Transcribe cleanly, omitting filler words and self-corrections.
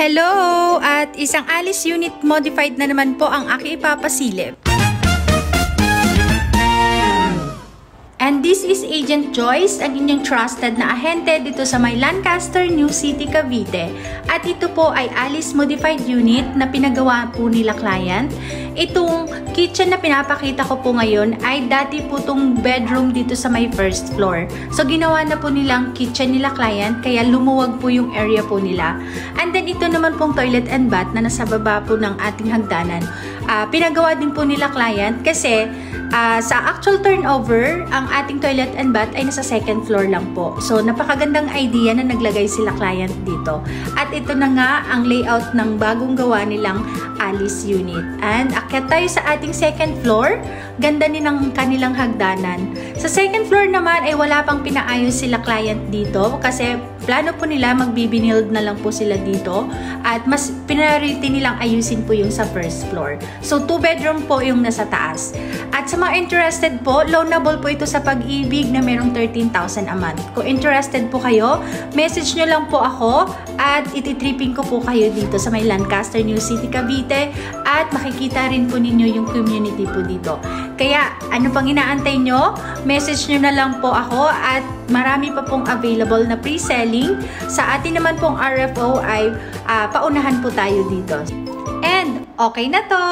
Hello! At isang Alice unit modified na naman po ang aking ipapasilip. And this is Agent Joyce, ang inyong trusted na ahente dito sa may Lancaster, New City, Cavite. At ito po ay Alice Modified Unit na pinagawa po nila client. Itong kitchen na pinapakita ko po ngayon ay dati po itong bedroom dito sa may first floor. So ginawa na po nilang kitchen nila client, kaya lumuwag po yung area po nila. And then ito naman pong toilet and bath na nasa baba po ng ating hagdanan. Pinagawa din po nila client kasi sa actual turnover, ang ating toilet and bath ay nasa second floor lang po. So, napakagandang idea na naglagay sila client dito. At ito na nga ang layout ng bagong gawa nilang Alice unit. And akyat tayo sa ating second floor. Ganda din ng kanilang hagdanan. Sa second floor naman ay wala pang pinaayos sila client dito kasi plano po nila magbibinild na lang po sila dito at mas priority nilang ayusin po yung sa first floor. So, 2 bedroom po yung nasa taas. At sa mga interested po, loanable po ito sa Pag-ibig na merong 13,000 a month. Kung interested po kayo, message nyo lang po ako at ititripping ko po kayo dito sa may Lancaster, New City, Cavite at makikita rin po ninyo yung community po dito. Kaya, ano pang inaantay nyo? Message nyo na lang po ako at marami pa pong available na pre-selling. Sa atin naman pong RFO ay paunahan po tayo dito. And, okay na to!